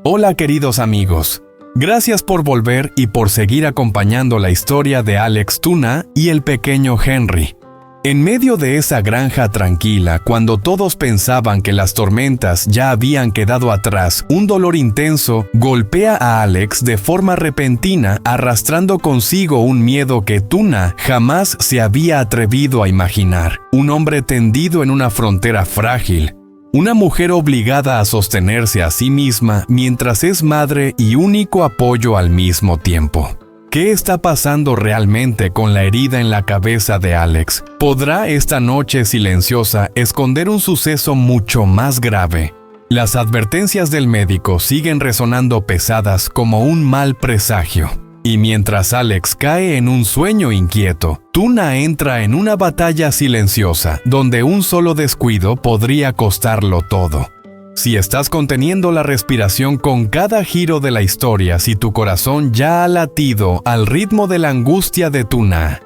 Hola queridos amigos, gracias por volver y por seguir acompañando la historia de Alex Tuna y el pequeño Henry. En medio de esa granja tranquila, cuando todos pensaban que las tormentas ya habían quedado atrás, un dolor intenso golpea a Alex de forma repentina, arrastrando consigo un miedo que Tuna jamás se había atrevido a imaginar. Un hombre tendido en una frontera frágil. Una mujer obligada a sostenerse a sí misma mientras es madre y único apoyo al mismo tiempo. ¿Qué está pasando realmente con la herida en la cabeza de Alex? ¿Podrá esta noche silenciosa esconder un suceso mucho más grave? Las advertencias del médico siguen resonando pesadas como un mal presagio. Y mientras Alex cae en un sueño inquieto, Tuna entra en una batalla silenciosa, donde un solo descuido podría costarlo todo. Si estás conteniendo la respiración con cada giro de la historia, si tu corazón ya ha latido al ritmo de la angustia de Tuna,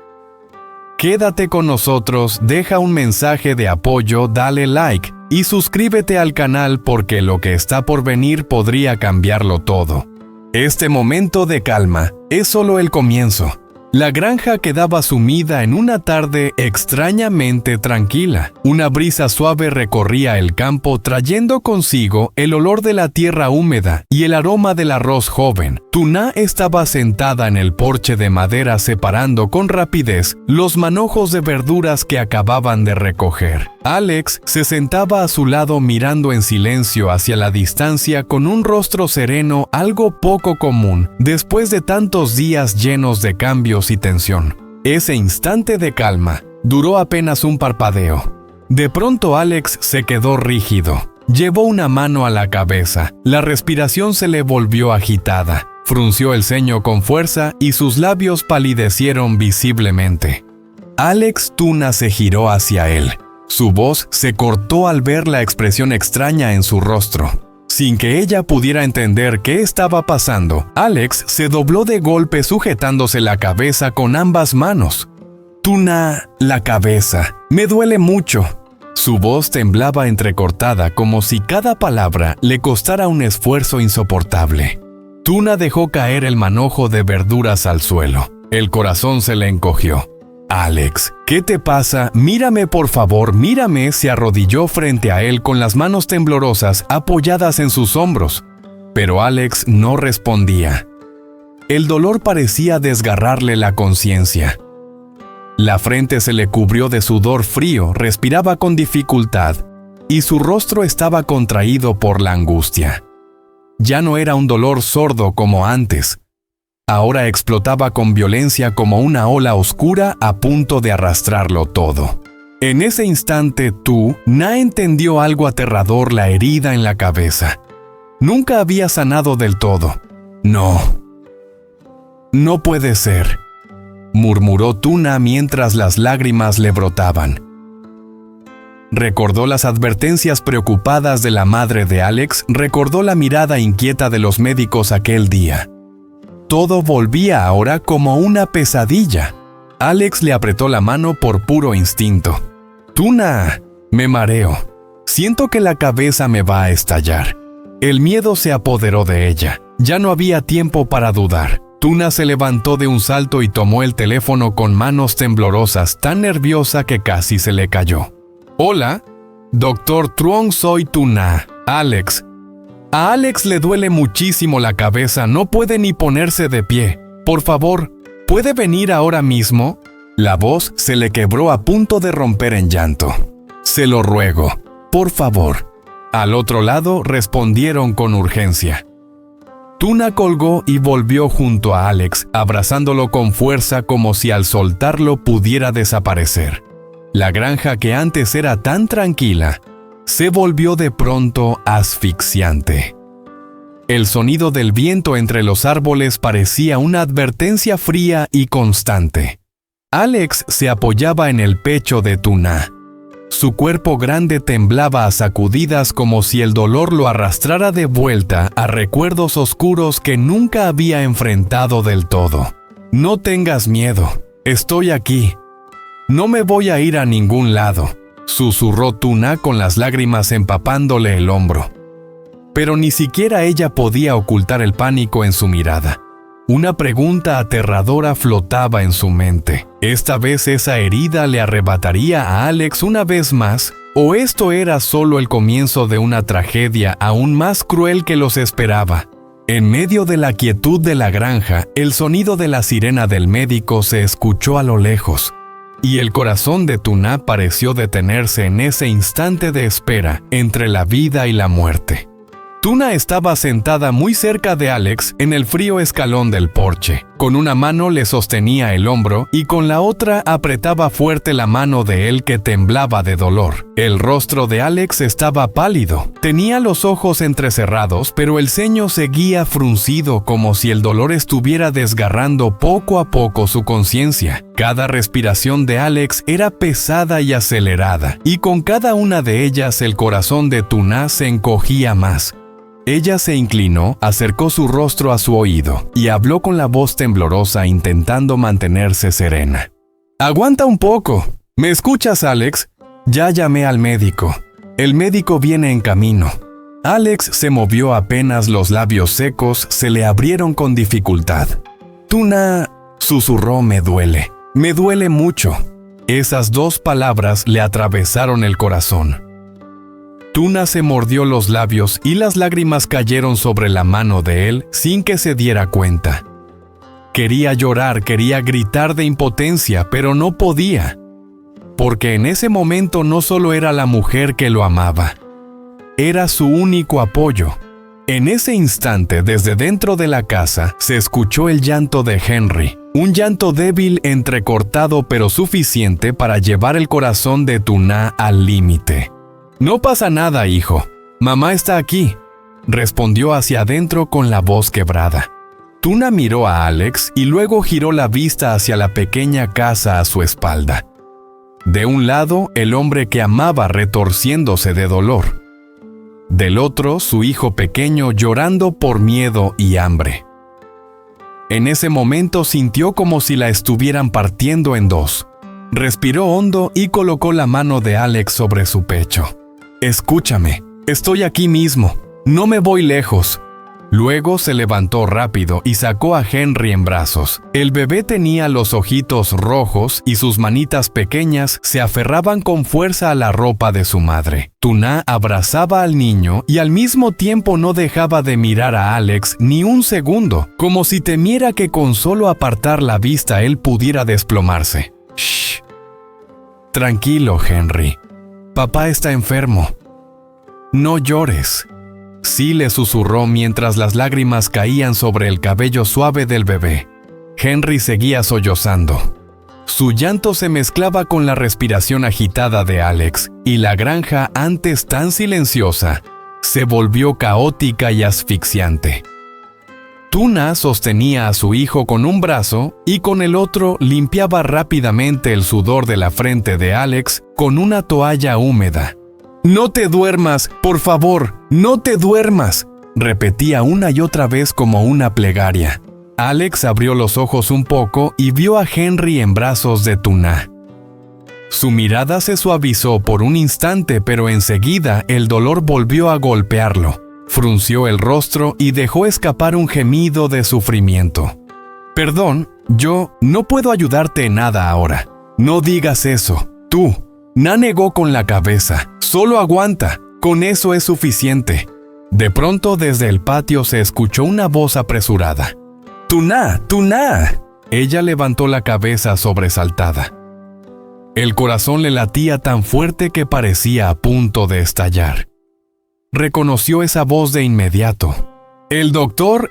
quédate con nosotros, deja un mensaje de apoyo, dale like y suscríbete al canal porque lo que está por venir podría cambiarlo todo. Este momento de calma es solo el comienzo. La granja quedaba sumida en una tarde extrañamente tranquila. Una brisa suave recorría el campo trayendo consigo el olor de la tierra húmeda y el aroma del arroz joven. Tuna estaba sentada en el porche de madera separando con rapidez los manojos de verduras que acababan de recoger. Alex se sentaba a su lado mirando en silencio hacia la distancia con un rostro sereno algo poco común después de tantos días llenos de cambios y tensión. Ese instante de calma duró apenas un parpadeo. De pronto Alex se quedó rígido. Llevó una mano a la cabeza. La respiración se le volvió agitada. Frunció el ceño con fuerza y sus labios palidecieron visiblemente. Alex Tuna se giró hacia él. Su voz se cortó al ver la expresión extraña en su rostro. Sin que ella pudiera entender qué estaba pasando, Alex se dobló de golpe sujetándose la cabeza con ambas manos. Tuna, la cabeza. Me duele mucho. Su voz temblaba entrecortada como si cada palabra le costara un esfuerzo insoportable. Tuna dejó caer el manojo de verduras al suelo. El corazón se le encogió. Alex, ¿qué te pasa? Mírame por favor, mírame. Se arrodilló frente a él con las manos temblorosas apoyadas en sus hombros. Pero Alex no respondía. El dolor parecía desgarrarle la conciencia. La frente se le cubrió de sudor frío, respiraba con dificultad, y su rostro estaba contraído por la angustia. Ya no era un dolor sordo como antes. Ahora explotaba con violencia como una ola oscura a punto de arrastrarlo todo. En ese instante, Tuna entendió algo aterrador: la herida en la cabeza. Nunca había sanado del todo. No puede ser, murmuró Tuna mientras las lágrimas le brotaban. Recordó las advertencias preocupadas de la madre de Alex, recordó la mirada inquieta de los médicos aquel día. Todo volvía ahora como una pesadilla. Alex le apretó la mano por puro instinto. Tuna, me mareo. Siento que la cabeza me va a estallar. El miedo se apoderó de ella. Ya no había tiempo para dudar. Tuna se levantó de un salto y tomó el teléfono con manos temblorosas, tan nerviosa que casi se le cayó. Hola, Dr. Truong, soy Tuna. Alex. A Alex le duele muchísimo la cabeza, no puede ni ponerse de pie. Por favor, ¿puede venir ahora mismo? La voz se le quebró a punto de romper en llanto. Se lo ruego, por favor. Al otro lado respondieron con urgencia. Tuna colgó y volvió junto a Alex, abrazándolo con fuerza como si al soltarlo pudiera desaparecer. La granja que antes era tan tranquila se volvió de pronto asfixiante. El sonido del viento entre los árboles parecía una advertencia fría y constante. Alex se apoyaba en el pecho de Tuna. Su cuerpo grande temblaba a sacudidas como si el dolor lo arrastrara de vuelta a recuerdos oscuros que nunca había enfrentado del todo. No tengas miedo, estoy aquí. No me voy a ir a ningún lado, susurró Tuna con las lágrimas empapándole el hombro. pero ni siquiera ella podía ocultar el pánico en su mirada. Una pregunta aterradora flotaba en su mente. ¿Esta vez esa herida le arrebataría a Alex una vez más? ¿O esto era solo el comienzo de una tragedia aún más cruel que los esperaba? En medio de la quietud de la granja, el sonido de la sirena del médico se escuchó a lo lejos, y el corazón de Tuna pareció detenerse en ese instante de espera entre la vida y la muerte. Tuna estaba sentada muy cerca de Alex en el frío escalón del porche. Con una mano le sostenía el hombro y con la otra apretaba fuerte la mano de él que temblaba de dolor. El rostro de Alex estaba pálido. Tenía los ojos entrecerrados, pero el ceño seguía fruncido como si el dolor estuviera desgarrando poco a poco su conciencia. Cada respiración de Alex era pesada y acelerada, y con cada una de ellas el corazón de Tuna se encogía más. Ella se inclinó, acercó su rostro a su oído y habló con la voz temblorosa intentando mantenerse serena. «Aguanta un poco. ¿Me escuchas, Alex? Ya llamé al médico. El médico viene en camino». Alex se movió apenas los labios secos se le abrieron con dificultad. «Tuna», susurró, «me duele. Me duele mucho». Esas dos palabras le atravesaron el corazón. Tuna se mordió los labios y las lágrimas cayeron sobre la mano de él sin que se diera cuenta. Quería llorar, quería gritar de impotencia, pero no podía, porque en ese momento no solo era la mujer que lo amaba, era su único apoyo. En ese instante, desde dentro de la casa, se escuchó el llanto de Henry, un llanto débil, entrecortado, pero suficiente para llevar el corazón de Tuna al límite. «No pasa nada, hijo. Mamá está aquí», respondió hacia adentro con la voz quebrada. Tuna miró a Alex y luego giró la vista hacia la pequeña casa a su espalda. De un lado, el hombre que amaba retorciéndose de dolor. Del otro, su hijo pequeño llorando por miedo y hambre. En ese momento sintió como si la estuvieran partiendo en dos. Respiró hondo y colocó la mano de Alex sobre su pecho. «Escúchame, estoy aquí mismo, no me voy lejos». Luego se levantó rápido y sacó a Henry en brazos. El bebé tenía los ojitos rojos y sus manitas pequeñas se aferraban con fuerza a la ropa de su madre. Tuna abrazaba al niño y al mismo tiempo no dejaba de mirar a Alex ni un segundo, como si temiera que con solo apartar la vista él pudiera desplomarse. «Shh. Tranquilo, Henry. Papá está enfermo. No llores». Sí le susurró mientras las lágrimas caían sobre el cabello suave del bebé. Henry seguía sollozando. Su llanto se mezclaba con la respiración agitada de Alex, y la granja, antes tan silenciosa, se volvió caótica y asfixiante. Tuna sostenía a su hijo con un brazo y con el otro limpiaba rápidamente el sudor de la frente de Alex con una toalla húmeda. «No te duermas, por favor, no te duermas», repetía una y otra vez como una plegaria. Alex abrió los ojos un poco y vio a Henry en brazos de Tuna. Su mirada se suavizó por un instante, pero enseguida el dolor volvió a golpearlo. Frunció el rostro y dejó escapar un gemido de sufrimiento. «Perdón, yo no puedo ayudarte en nada ahora. No digas eso, tú». Na negó con la cabeza. «Solo aguanta, con eso es suficiente». De pronto desde el patio se escuchó una voz apresurada. «¡Tuna! ¡Tuna!». Ella levantó la cabeza sobresaltada. El corazón le latía tan fuerte que parecía a punto de estallar. Reconoció esa voz de inmediato. El doctor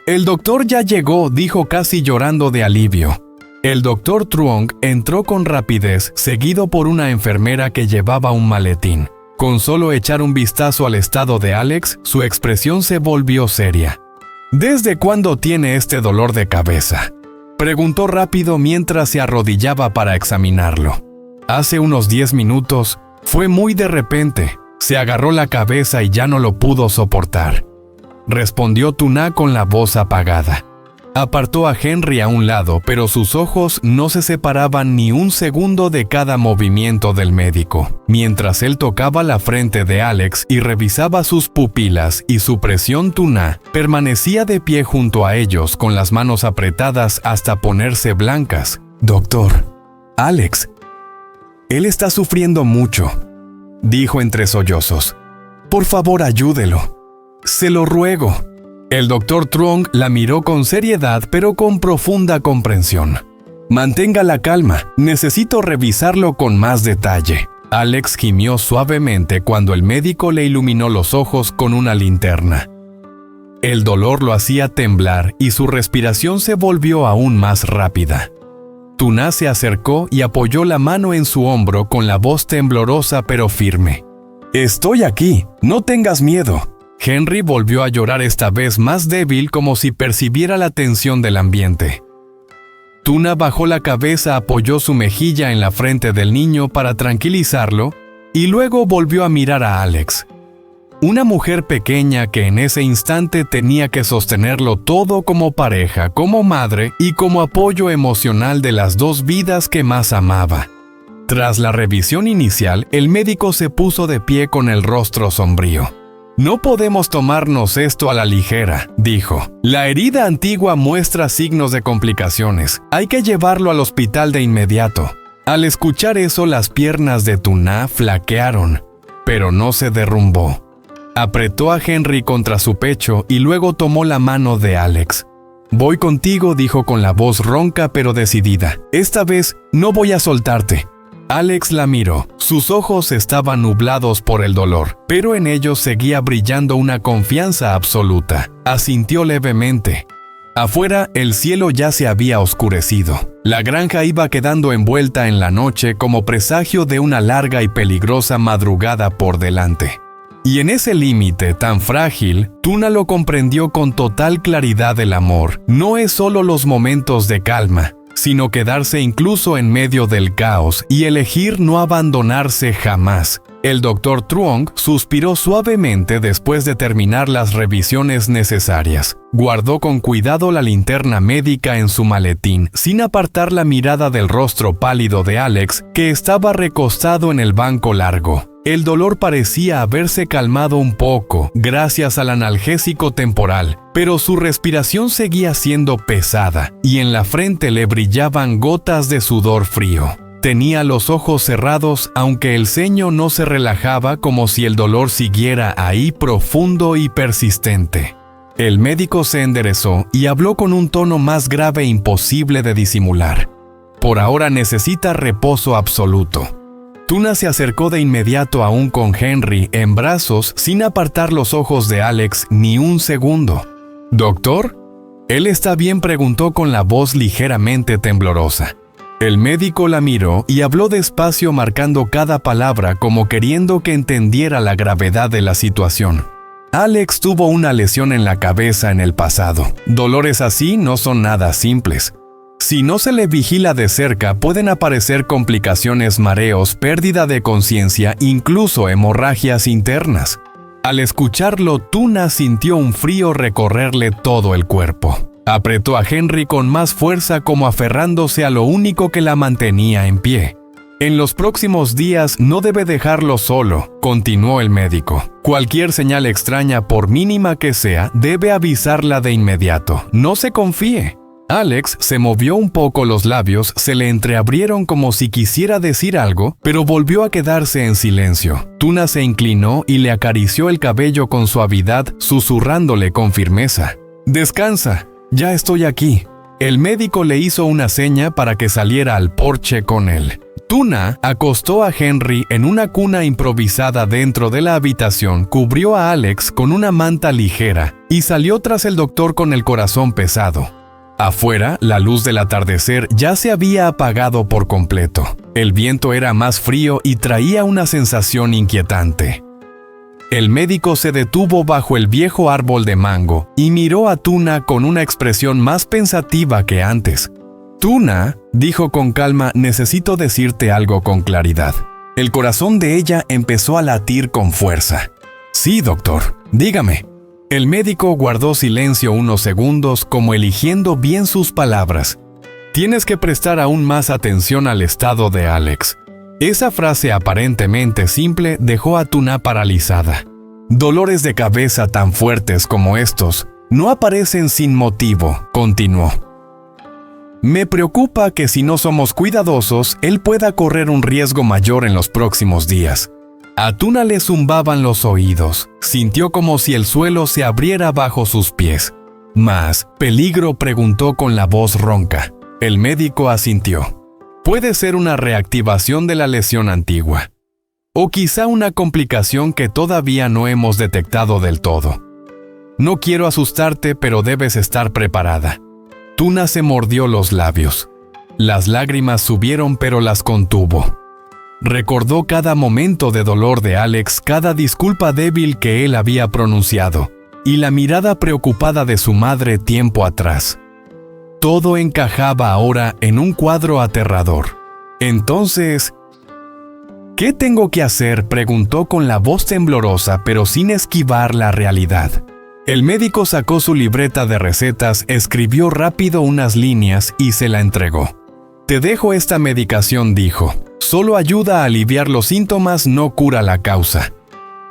ya llegó», dijo casi llorando de alivio. El doctor Truong entró con rapidez, seguido por una enfermera que llevaba un maletín. Con solo echar un vistazo al estado de Alex, su expresión se volvió seria. «¿Desde cuándo tiene este dolor de cabeza?», preguntó rápido mientras se arrodillaba para examinarlo. «Hace unos 10 minutos, fue muy de repente. Se agarró la cabeza y ya no lo pudo soportar», respondió Tuna con la voz apagada. Apartó a Henry a un lado, pero sus ojos no se separaban ni un segundo de cada movimiento del médico. Mientras él tocaba la frente de Alex y revisaba sus pupilas y su presión, Tuna permanecía de pie junto a ellos con las manos apretadas hasta ponerse blancas. «Doctor, Alex, él está sufriendo mucho», dijo entre sollozos. «Por favor, ayúdelo. Se lo ruego». El doctor Truong la miró con seriedad pero con profunda comprensión. «Mantenga la calma, necesito revisarlo con más detalle». Alex gimió suavemente cuando el médico le iluminó los ojos con una linterna. El dolor lo hacía temblar y su respiración se volvió aún más rápida. Tuna se acercó y apoyó la mano en su hombro con la voz temblorosa pero firme. «Estoy aquí, no tengas miedo». Henry volvió a llorar, esta vez más débil, como si percibiera la tensión del ambiente. Tuna bajó la cabeza, apoyó su mejilla en la frente del niño para tranquilizarlo y luego volvió a mirar a Alex. Una mujer pequeña que en ese instante tenía que sostenerlo todo como pareja, como madre y como apoyo emocional de las dos vidas que más amaba. Tras la revisión inicial, el médico se puso de pie con el rostro sombrío. «No podemos tomarnos esto a la ligera», dijo. «La herida antigua muestra signos de complicaciones. Hay que llevarlo al hospital de inmediato». Al escuchar eso, las piernas de Tuna flaquearon, pero no se derrumbó. Apretó a Henry contra su pecho y luego tomó la mano de Alex. «Voy contigo», dijo con la voz ronca pero decidida. «Esta vez no voy a soltarte». Alex la miró. Sus ojos estaban nublados por el dolor, pero en ellos seguía brillando una confianza absoluta. Asintió levemente. Afuera, el cielo ya se había oscurecido. La granja iba quedando envuelta en la noche como presagio de una larga y peligrosa madrugada por delante. Y en ese límite tan frágil, Tuna lo comprendió con total claridad. El amor no es solo los momentos de calma, sino quedarse incluso en medio del caos y elegir no abandonarse jamás. El doctor Truong suspiró suavemente después de terminar las revisiones necesarias. Guardó con cuidado la linterna médica en su maletín, sin apartar la mirada del rostro pálido de Alex, que estaba recostado en el banco largo. El dolor parecía haberse calmado un poco gracias al analgésico temporal, pero su respiración seguía siendo pesada y en la frente le brillaban gotas de sudor frío. Tenía los ojos cerrados, aunque el ceño no se relajaba, como si el dolor siguiera ahí, profundo y persistente. El médico se enderezó y habló con un tono más grave e imposible de disimular. «Por ahora necesita reposo absoluto». Tuna se acercó de inmediato aún con Henry en brazos sin apartar los ojos de Alex ni un segundo. «¿Doctor? ¿Él está bien?», preguntó con la voz ligeramente temblorosa. El médico la miró y habló despacio, marcando cada palabra como queriendo que entendiera la gravedad de la situación. «Alex tuvo una lesión en la cabeza en el pasado. Dolores así no son nada simples. Si no se le vigila de cerca, pueden aparecer complicaciones, mareos, pérdida de conciencia, incluso hemorragias internas». Al escucharlo, Tuna sintió un frío recorrerle todo el cuerpo. Apretó a Henry con más fuerza, como aferrándose a lo único que la mantenía en pie. «En los próximos días no debe dejarlo solo», continuó el médico. «Cualquier señal extraña, por mínima que sea, debe avisarla de inmediato. No se confíe». Alex se movió un poco, los labios se le entreabrieron como si quisiera decir algo, pero volvió a quedarse en silencio. Tuna se inclinó y le acarició el cabello con suavidad, susurrándole con firmeza: «Descansa, ya estoy aquí». El médico le hizo una seña para que saliera al porche con él. Tuna acostó a Henry en una cuna improvisada dentro de la habitación, cubrió a Alex con una manta ligera y salió tras el doctor con el corazón pesado. Afuera, la luz del atardecer ya se había apagado por completo. El viento era más frío y traía una sensación inquietante. El médico se detuvo bajo el viejo árbol de mango y miró a Tuna con una expresión más pensativa que antes. «Tuna», dijo con calma, «necesito decirte algo con claridad». El corazón de ella empezó a latir con fuerza. «Sí, doctor, dígame». El médico guardó silencio unos segundos como eligiendo bien sus palabras. Tienes que prestar aún más atención al estado de Alex. Esa frase aparentemente simple dejó a Tuna paralizada. Dolores de cabeza tan fuertes como estos no aparecen sin motivo, continuó. Me preocupa que si no somos cuidadosos, él pueda correr un riesgo mayor en los próximos días. A Tuna le zumbaban los oídos. Sintió como si el suelo se abriera bajo sus pies. ¿Más peligro?, preguntó con la voz ronca. El médico asintió. Puede ser una reactivación de la lesión antigua. O quizá una complicación que todavía no hemos detectado del todo. No quiero asustarte, pero debes estar preparada. Tuna se mordió los labios. Las lágrimas subieron, pero las contuvo. Recordó cada momento de dolor de Alex, cada disculpa débil que él había pronunciado, y la mirada preocupada de su madre tiempo atrás. Todo encajaba ahora en un cuadro aterrador. Entonces, ¿qué tengo que hacer?, preguntó con la voz temblorosa, pero sin esquivar la realidad. El médico sacó su libreta de recetas, escribió rápido unas líneas y se la entregó. Te dejo esta medicación, dijo. Solo ayuda a aliviar los síntomas, no cura la causa.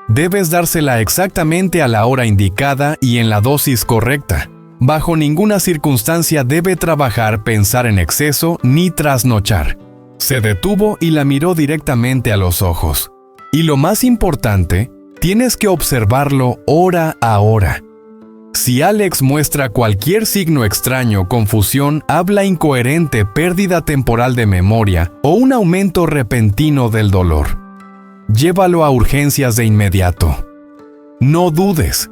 Debes dársela exactamente a la hora indicada y en la dosis correcta. Bajo ninguna circunstancia debe trabajar, pensar en exceso ni trasnochar. Se detuvo y la miró directamente a los ojos. Y lo más importante, tienes que observarlo hora a hora. Si Alex muestra cualquier signo extraño, confusión, habla incoherente, pérdida temporal de memoria o un aumento repentino del dolor, llévalo a urgencias de inmediato. No dudes.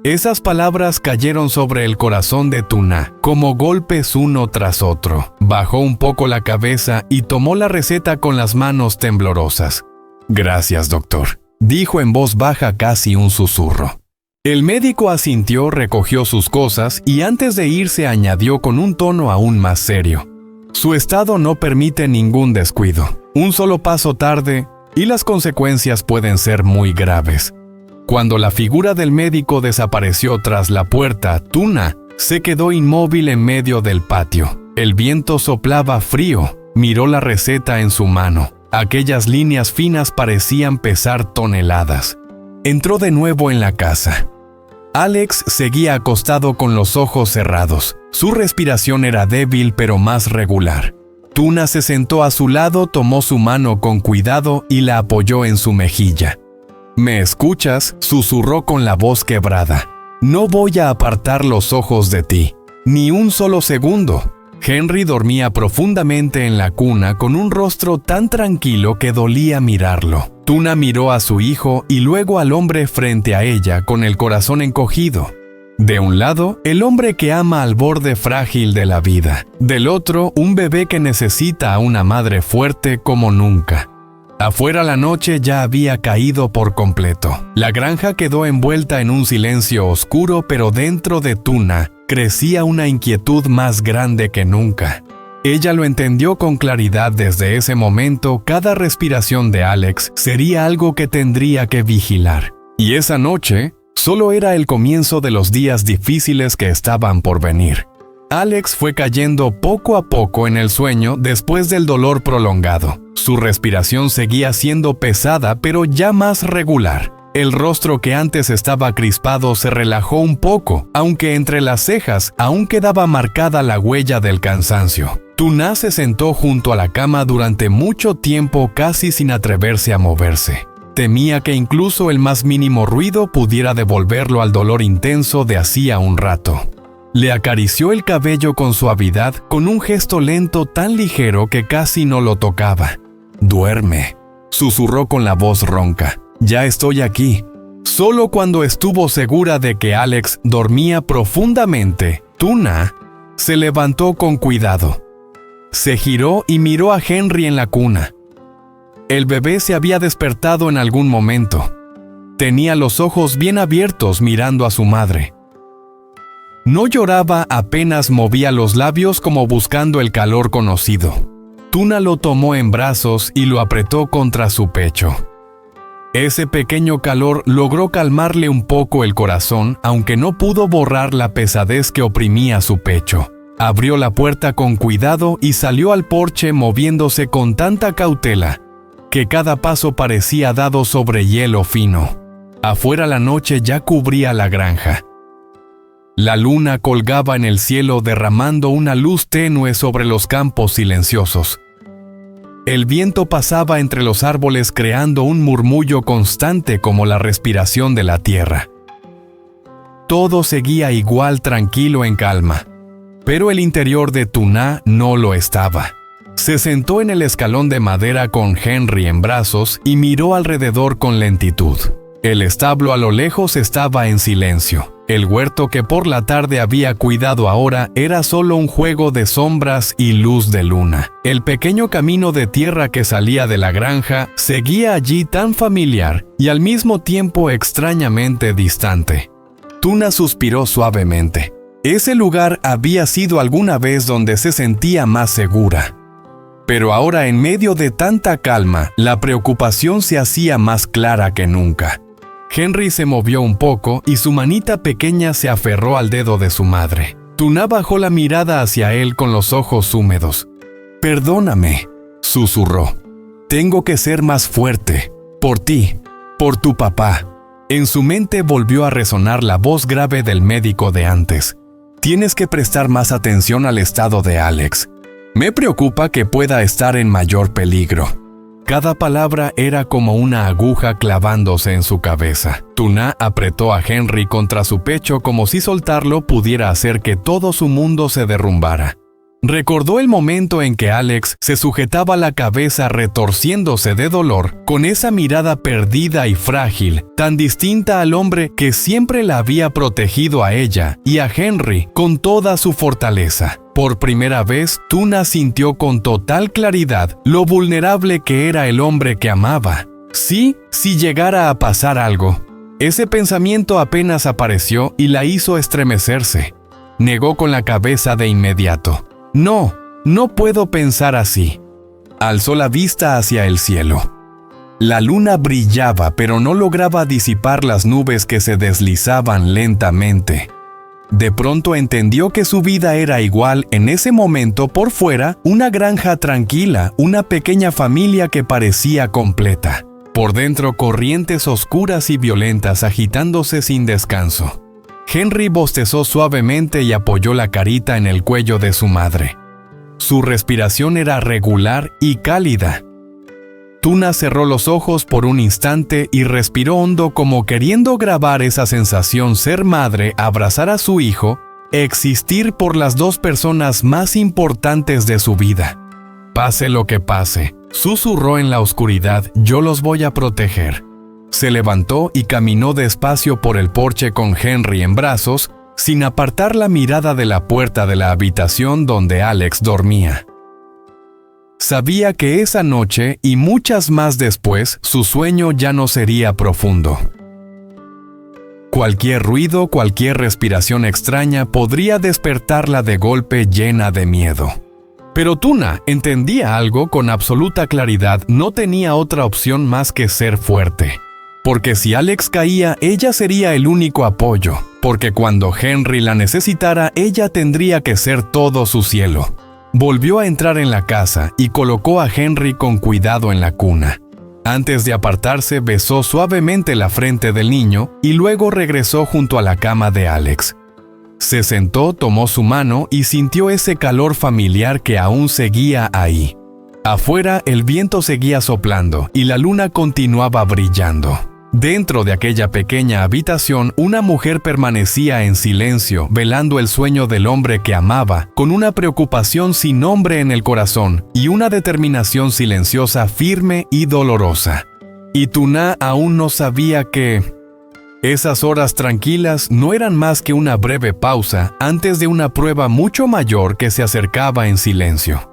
Esas palabras cayeron sobre el corazón de Tuna, como golpes uno tras otro. Bajó un poco la cabeza y tomó la receta con las manos temblorosas. Gracias, doctor, dijo en voz baja, casi un susurro. El médico asintió, recogió sus cosas y antes de irse añadió con un tono aún más serio. Su estado no permite ningún descuido. Un solo paso tarde y las consecuencias pueden ser muy graves. Cuando la figura del médico desapareció tras la puerta, Tuna se quedó inmóvil en medio del patio. El viento soplaba frío. Miró la receta en su mano. Aquellas líneas finas parecían pesar toneladas. Entró de nuevo en la casa. Alex seguía acostado con los ojos cerrados. Su respiración era débil pero más regular. Tuna se sentó a su lado, tomó su mano con cuidado y la apoyó en su mejilla. ¿Me escuchas?, susurró con la voz quebrada. No voy a apartar los ojos de ti, ni un solo segundo. Henry dormía profundamente en la cuna con un rostro tan tranquilo que dolía mirarlo. Tuna miró a su hijo y luego al hombre frente a ella con el corazón encogido. De un lado, el hombre que ama al borde frágil de la vida. Del otro, un bebé que necesita a una madre fuerte como nunca. Afuera la noche ya había caído por completo. La granja quedó envuelta en un silencio oscuro, pero dentro de Tuna crecía una inquietud más grande que nunca. Ella lo entendió con claridad desde ese momento. Cada respiración de Alex sería algo que tendría que vigilar. Y esa noche solo era el comienzo de los días difíciles que estaban por venir. Alex fue cayendo poco a poco en el sueño después del dolor prolongado. Su respiración seguía siendo pesada, pero ya más regular. El rostro que antes estaba crispado se relajó un poco, aunque entre las cejas aún quedaba marcada la huella del cansancio. Tuna se sentó junto a la cama durante mucho tiempo, casi sin atreverse a moverse. Temía que incluso el más mínimo ruido pudiera devolverlo al dolor intenso de hacía un rato. Le acarició el cabello con suavidad, con un gesto lento tan ligero que casi no lo tocaba. «Duerme», susurró con la voz ronca. «Ya estoy aquí». Solo cuando estuvo segura de que Alex dormía profundamente, Tuna se levantó con cuidado. Se giró y miró a Henry en la cuna. El bebé se había despertado en algún momento. Tenía los ojos bien abiertos mirando a su madre. No lloraba, apenas movía los labios como buscando el calor conocido. Tuna lo tomó en brazos y lo apretó contra su pecho. Ese pequeño calor logró calmarle un poco el corazón, aunque no pudo borrar la pesadez que oprimía su pecho. Abrió la puerta con cuidado y salió al porche moviéndose con tanta cautela que cada paso parecía dado sobre hielo fino. Afuera la noche ya cubría la granja. La luna colgaba en el cielo derramando una luz tenue sobre los campos silenciosos. El viento pasaba entre los árboles creando un murmullo constante como la respiración de la tierra. Todo seguía igual tranquilo en calma, pero el interior de Tuna no lo estaba. Se sentó en el escalón de madera con Henry en brazos y miró alrededor con lentitud. El establo a lo lejos estaba en silencio. El huerto que por la tarde había cuidado ahora era solo un juego de sombras y luz de luna. El pequeño camino de tierra que salía de la granja seguía allí tan familiar y al mismo tiempo extrañamente distante. Tuna suspiró suavemente. Ese lugar había sido alguna vez donde se sentía más segura. Pero ahora, en medio de tanta calma, la preocupación se hacía más clara que nunca. Henry se movió un poco y su manita pequeña se aferró al dedo de su madre. Tuna bajó la mirada hacia él con los ojos húmedos. «Perdóname», susurró. «Tengo que ser más fuerte. Por ti. Por tu papá». En su mente volvió a resonar la voz grave del médico de antes. «Tienes que prestar más atención al estado de Alex. Me preocupa que pueda estar en mayor peligro». Cada palabra era como una aguja clavándose en su cabeza. Tuna apretó a Henry contra su pecho como si soltarlo pudiera hacer que todo su mundo se derrumbara. Recordó el momento en que Alex se sujetaba la cabeza retorciéndose de dolor, con esa mirada perdida y frágil, tan distinta al hombre que siempre la había protegido a ella y a Henry con toda su fortaleza. Por primera vez, Tuna sintió con total claridad lo vulnerable que era el hombre que amaba. Sí, si llegara a pasar algo. Ese pensamiento apenas apareció y la hizo estremecerse. Negó con la cabeza de inmediato. «No, no puedo pensar así». Alzó la vista hacia el cielo. La luna brillaba, pero no lograba disipar las nubes que se deslizaban lentamente. De pronto entendió que su vida era igual en ese momento por fuera, una granja tranquila, una pequeña familia que parecía completa. Por dentro, corrientes oscuras y violentas agitándose sin descanso. Henry bostezó suavemente y apoyó la carita en el cuello de su madre. Su respiración era regular y cálida. Tuna cerró los ojos por un instante y respiró hondo como queriendo grabar esa sensación ser madre, abrazar a su hijo, existir por las dos personas más importantes de su vida. «Pase lo que pase», susurró en la oscuridad, «yo los voy a proteger». Se levantó y caminó despacio por el porche con Henry en brazos, sin apartar la mirada de la puerta de la habitación donde Alex dormía. Sabía que esa noche y muchas más después, su sueño ya no sería profundo. Cualquier ruido, cualquier respiración extraña podría despertarla de golpe llena de miedo. Pero Tuna entendía algo con absoluta claridad, no tenía otra opción más que ser fuerte. Porque si Alex caía, ella sería el único apoyo. Porque cuando Henry la necesitara, ella tendría que ser todo su cielo. Volvió a entrar en la casa y colocó a Henry con cuidado en la cuna. Antes de apartarse, besó suavemente la frente del niño y luego regresó junto a la cama de Alex. Se sentó, tomó su mano y sintió ese calor familiar que aún seguía ahí. Afuera, el viento seguía soplando y la luna continuaba brillando. Dentro de aquella pequeña habitación, una mujer permanecía en silencio, velando el sueño del hombre que amaba, con una preocupación sin nombre en el corazón y una determinación silenciosa, firme y dolorosa. Y Tuna aún no sabía que esas horas tranquilas no eran más que una breve pausa antes de una prueba mucho mayor que se acercaba en silencio.